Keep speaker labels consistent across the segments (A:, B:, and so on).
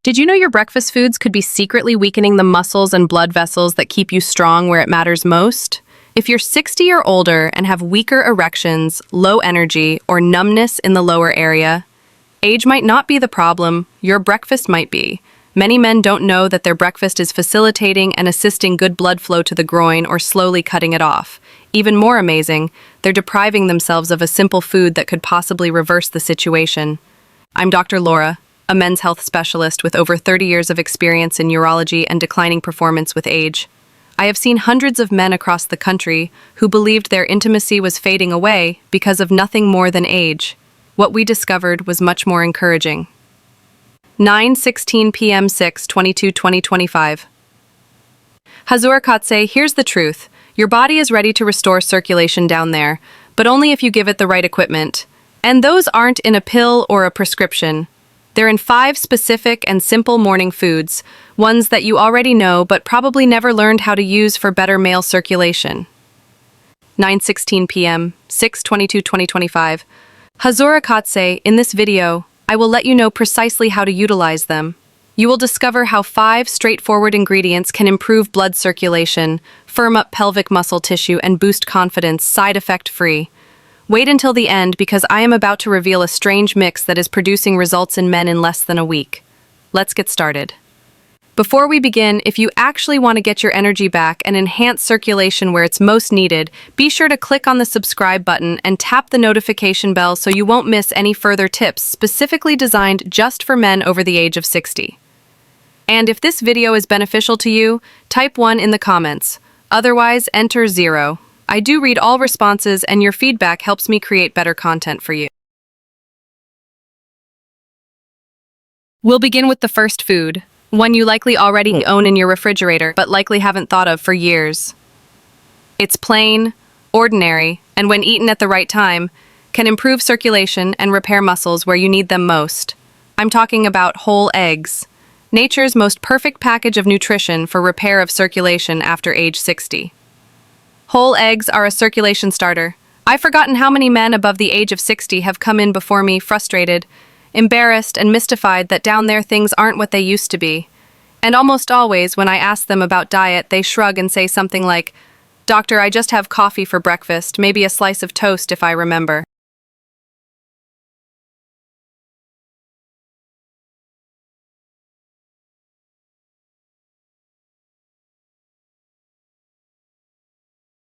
A: Did you know your breakfast foods could be secretly weakening the muscles and blood vessels that keep you strong where it matters most? If you're 60 or older and have weaker erections, low energy, or numbness in the lower area, age might not be the problem, your breakfast might be. Many men don't know that their breakfast is facilitating and assisting good blood flow to the groin or slowly cutting it off. Even more amazing, they're depriving themselves of a simple food that could possibly reverse the situation. I'm Dr. Laura, a men's health specialist with over 30 years of experience in urology and declining performance with age. I have seen hundreds of men across the country who believed their intimacy was fading away because of nothing more than age. What we discovered was much more encouraging. 9:16 p.m. 6/22/2025. Hazur Katse, here's the truth. Your body is ready to restore circulation down there, but only if you give it the right equipment. And those aren't in a pill or a prescription. They're in 5 specific and simple morning foods, ones that you already know but probably never learned how to use for better male circulation. 9:16 p.m., 6/22/2025. Hazura Katse, in this video, I will let you know precisely how to utilize them. You will discover how 5 straightforward ingredients can improve blood circulation, firm up pelvic muscle tissue, and boost confidence, side effect free. Wait until the end because I am about to reveal a strange mix that is producing results in men in less than a week. Let's get started. Before we begin, if you actually want to get your energy back and enhance circulation where it's most needed, be sure to click on the subscribe button and tap the notification bell so you won't miss any further tips specifically designed just for men over the age of 60. And if this video is beneficial to you, type 1 in the comments. Otherwise, enter 0. I do read all responses and your feedback helps me create better content for you. We'll begin with the first food, one you likely already own in your refrigerator but likely haven't thought of for years. It's plain, ordinary, and when eaten at the right time, can improve circulation and repair muscles where you need them most. I'm talking about whole eggs, nature's most perfect package of nutrition for repair of circulation after age 60. Whole eggs are a circulation starter. I've forgotten how many men above the age of 60 have come in before me frustrated, embarrassed, and mystified that down there things aren't what they used to be. And almost always, when I ask them about diet, they shrug and say something like, "Doctor, I just have coffee for breakfast, maybe a slice of toast if I remember."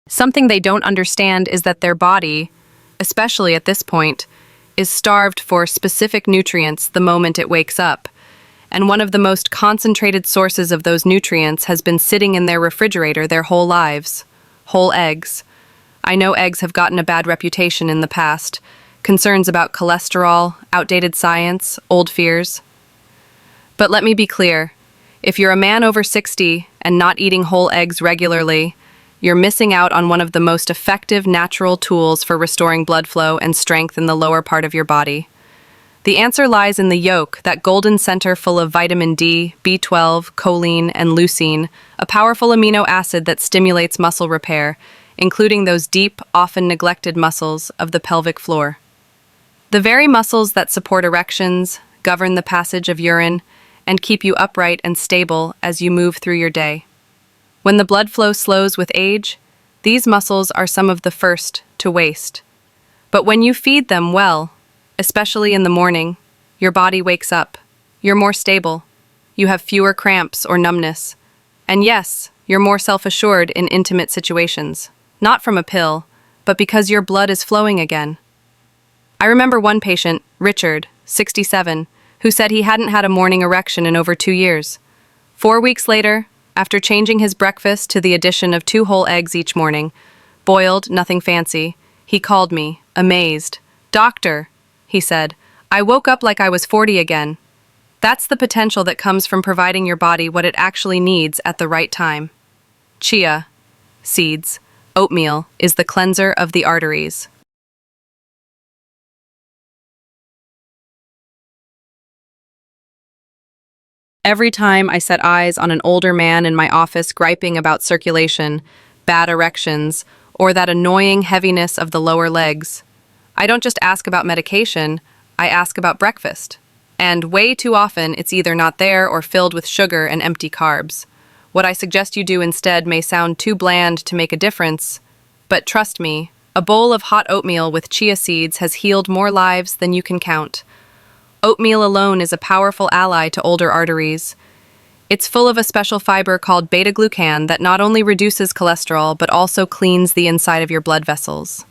A: Something they don't understand is that their body, especially at this point, is starved for specific nutrients the moment it wakes up. And one of the most concentrated sources of those nutrients has been sitting in their refrigerator their whole lives: whole eggs. I know eggs have gotten a bad reputation in the past. Concerns about cholesterol, outdated science, old fears. But let me be clear. If you're a man over 60 and not eating whole eggs regularly, you're missing out on one of the most effective natural tools for restoring blood flow and strength in the lower part of your body. The answer lies in the yolk, that golden center full of vitamin D, B12, choline, and leucine, a powerful amino acid that stimulates muscle repair, including those deep, often neglected muscles of the pelvic floor. The very muscles that support erections, govern the passage of urine, and keep you upright and stable as you move through your day. When the blood flow slows with age, these muscles are some of the first to waste. But when you feed them well, especially in the morning, your body wakes up. You're more stable. You have fewer cramps or numbness. And yes, you're more self-assured in intimate situations. Not from a pill, but because your blood is flowing again. I remember one patient, Richard, 67, who said he hadn't had a morning erection in over 2 years. 4 weeks later, after changing his breakfast to the addition of 2 whole eggs each morning, boiled, nothing fancy, he called me, amazed. "Doctor," he said, "I woke up like I was 40 again." That's the potential that comes from providing your body what it actually needs at the right time. Chia seeds, oatmeal, is the cleanser of the arteries. Every time I set eyes on an older man in my office griping about circulation, bad erections, or that annoying heaviness of the lower legs, I don't just ask about medication, I ask about breakfast. And way too often, it's either not there or filled with sugar and empty carbs. What I suggest you do instead may sound too bland to make a difference, but trust me, a bowl of hot oatmeal with chia seeds has healed more lives than you can count. Oatmeal alone is a powerful ally to older arteries. It's full of a special fiber called beta-glucan that not only reduces cholesterol but also cleans the inside of your blood vessels.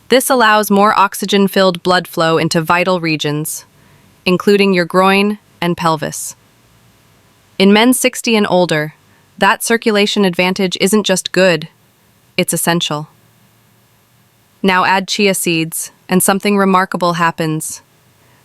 A: This allows more oxygen-filled blood flow into vital regions, including your groin and pelvis. In men 60 and older, that circulation advantage isn't just good, it's essential. Now add chia seeds, and something remarkable happens.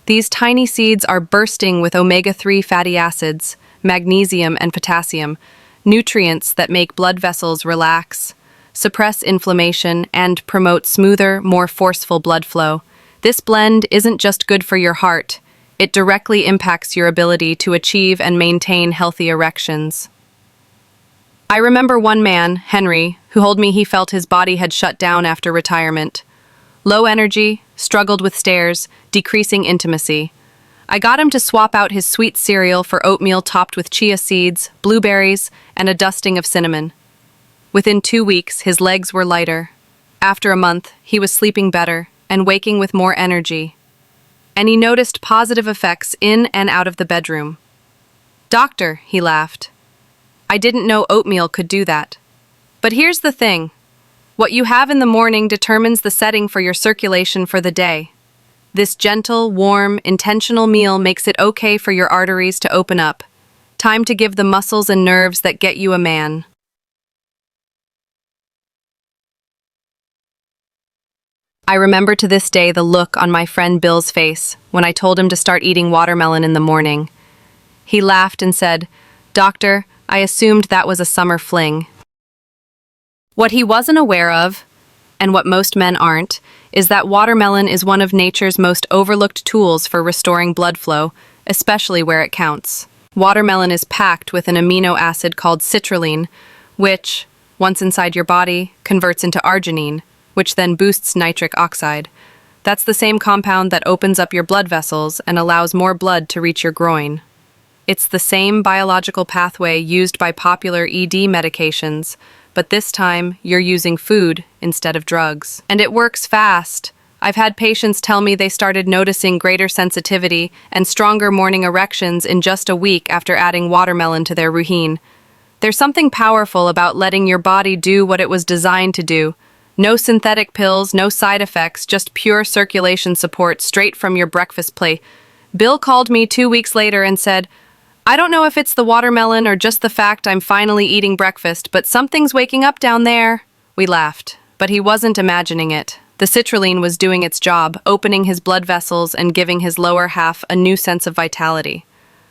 A: These tiny seeds are bursting with omega-3 fatty acids, magnesium and potassium, nutrients that make blood vessels relax, suppress inflammation, and promote smoother, more forceful blood flow. This blend isn't just good for your heart, it directly impacts your ability to achieve and maintain healthy erections. I remember one man, Henry, who told me he felt his body had shut down after retirement. Low energy, struggled with stairs, decreasing intimacy. I got him to swap out his sweet cereal for oatmeal topped with chia seeds, blueberries, and a dusting of cinnamon. Within 2 weeks, his legs were lighter. After a month, he was sleeping better and waking with more energy. And he noticed positive effects in and out of the bedroom. "Doctor," he laughed, "I didn't know oatmeal could do that." But here's the thing. What you have in the morning determines the setting for your circulation for the day. This gentle, warm, intentional meal makes it okay for your arteries to open up. Time to give the muscles and nerves that get you a man. I remember to this day the look on my friend Bill's face when I told him to start eating watermelon in the morning. He laughed and said, "Doctor, I assumed that was a summer fling." What he wasn't aware of, and what most men aren't, is that watermelon is one of nature's most overlooked tools for restoring blood flow, especially where it counts. Watermelon is packed with an amino acid called citrulline, which, once inside your body, converts into arginine, which then boosts nitric oxide. That's the same compound that opens up your blood vessels and allows more blood to reach your groin. It's the same biological pathway used by popular ED medications, but this time you're using food instead of drugs. And it works fast. I've had patients tell me they started noticing greater sensitivity and stronger morning erections in just a week after adding watermelon to their routine. There's something powerful about letting your body do what it was designed to do. No synthetic pills, no side effects, just pure circulation support straight from your breakfast plate. Bill called me 2 weeks later and said, "I don't know if it's the watermelon or just the fact I'm finally eating breakfast, but something's waking up down there." We laughed, but he wasn't imagining it. The citrulline was doing its job, opening his blood vessels and giving his lower half a new sense of vitality.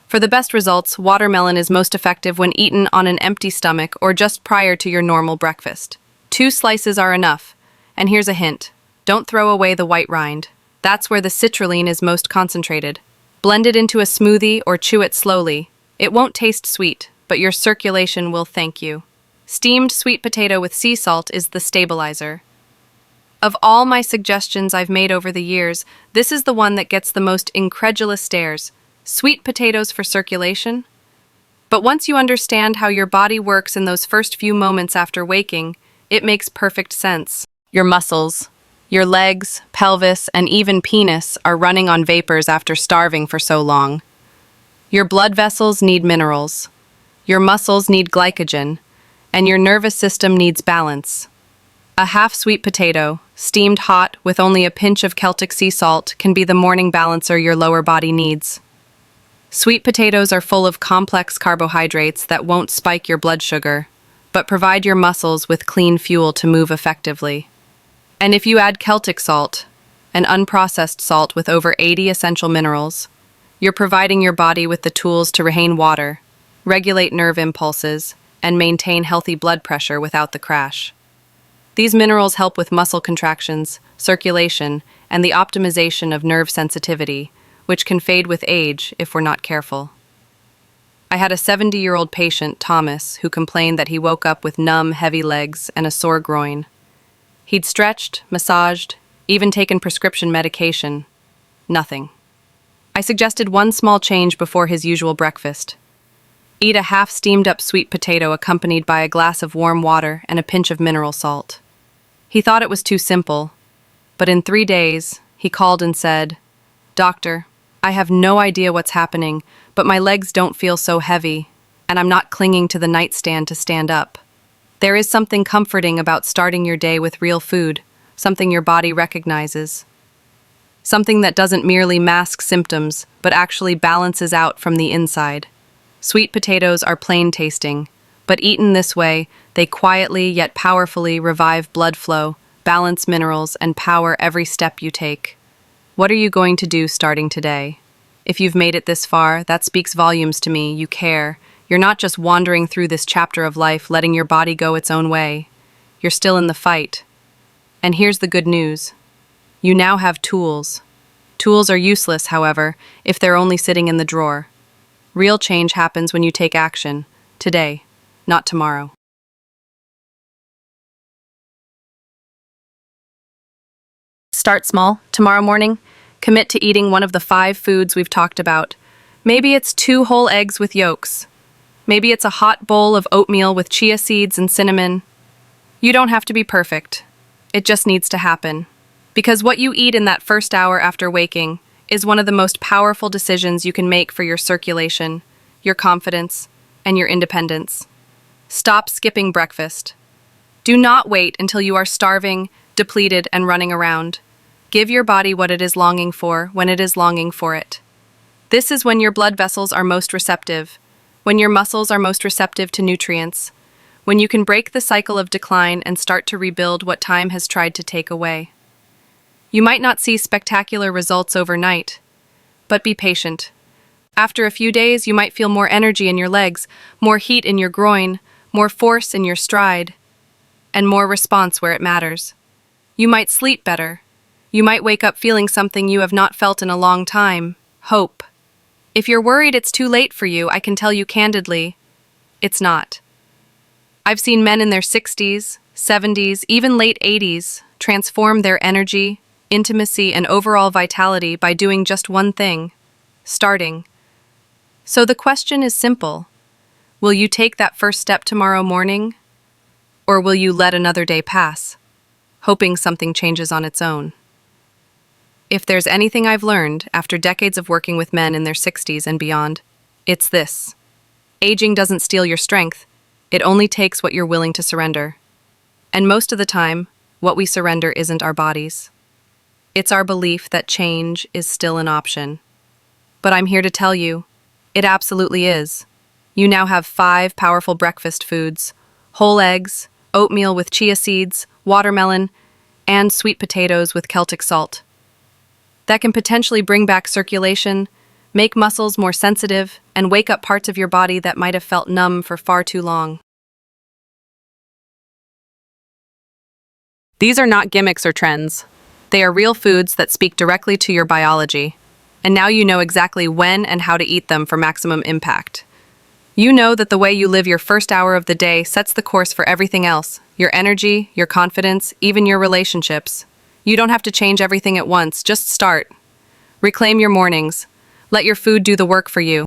A: For the best results, watermelon is most effective when eaten on an empty stomach or just prior to your normal breakfast. 2 slices are enough. And here's a hint. Don't throw away the white rind. That's where the citrulline is most concentrated. Blend it into a smoothie or chew it slowly. It won't taste sweet, but your circulation will thank you. Steamed sweet potato with sea salt is the stabilizer. Of all my suggestions I've made over the years, this is the one that gets the most incredulous stares. Sweet potatoes for circulation? But once you understand how your body works in those first few moments after waking, it makes perfect sense. Your muscles, your legs, pelvis, and even penis are running on vapors after starving for so long. Your blood vessels need minerals, your muscles need glycogen, and your nervous system needs balance. A half sweet potato, steamed hot with only a pinch of Celtic sea salt, can be the morning balancer your lower body needs. Sweet potatoes are full of complex carbohydrates that won't spike your blood sugar, but provide your muscles with clean fuel to move effectively. And if you add Celtic salt, an unprocessed salt with over 80 essential minerals, you're providing your body with the tools to retain water, regulate nerve impulses, and maintain healthy blood pressure without the crash. These minerals help with muscle contractions, circulation, and the optimization of nerve sensitivity, which can fade with age if we're not careful. I had a 70-year-old patient, Thomas, who complained that he woke up with numb, heavy legs and a sore groin. He'd stretched, massaged, even taken prescription medication. Nothing. I suggested one small change before his usual breakfast. Eat a half-steamed-up sweet potato accompanied by a glass of warm water and a pinch of mineral salt. He thought it was too simple, but in 3 days, he called and said, "Doctor, I have no idea what's happening, but my legs don't feel so heavy, and I'm not clinging to the nightstand to stand up." There is something comforting about starting your day with real food, something your body recognizes. Something that doesn't merely mask symptoms, but actually balances out from the inside. Sweet potatoes are plain tasting, but eaten this way, they quietly yet powerfully revive blood flow, balance minerals, and power every step you take. What are you going to do starting today? If you've made it this far, that speaks volumes to me. You care. You're not just wandering through this chapter of life, letting your body go its own way. You're still in the fight. And here's the good news. You now have tools. Tools are useless, however, if they're only sitting in the drawer. Real change happens when you take action. Today, not tomorrow. Start small. Tomorrow morning, commit to eating one of the 5 foods we've talked about. Maybe it's 2 whole eggs with yolks. Maybe it's a hot bowl of oatmeal with chia seeds and cinnamon. You don't have to be perfect. It just needs to happen. Because what you eat in that first hour after waking is one of the most powerful decisions you can make for your circulation, your confidence, and your independence. Stop skipping breakfast. Do not wait until you are starving, depleted, and running around. Give your body what it is longing for when it is longing for it. This is when your blood vessels are most receptive, when your muscles are most receptive to nutrients, when you can break the cycle of decline and start to rebuild what time has tried to take away. You might not see spectacular results overnight, but be patient. After a few days, you might feel more energy in your legs, more heat in your groin, more force in your stride, and more response where it matters. You might sleep better. You might wake up feeling something you have not felt in a long time: hope. If you're worried it's too late for you, I can tell you candidly, it's not. I've seen men in their 60s, 70s, even late 80s transform their energy, intimacy, and overall vitality by doing just one thing: starting. So the question is simple. Will you take that first step tomorrow morning? Or will you let another day pass, hoping something changes on its own? If there's anything I've learned after decades of working with men in their 60s and beyond, it's this. Aging doesn't steal your strength. It only takes what you're willing to surrender. And most of the time, what we surrender isn't our bodies. It's our belief that change is still an option. But I'm here to tell you, it absolutely is. You now have 5 powerful breakfast foods: whole eggs, oatmeal with chia seeds, watermelon, and sweet potatoes with Celtic salt. That can potentially bring back circulation, make muscles more sensitive, and wake up parts of your body that might have felt numb for far too long. These are not gimmicks or trends. They are real foods that speak directly to your biology. And now you know exactly when and how to eat them for maximum impact. You know that the way you live your first hour of the day sets the course for everything else: your energy, your confidence, even your relationships. You don't have to change everything at once, just start. Reclaim your mornings. Let your food do the work for you.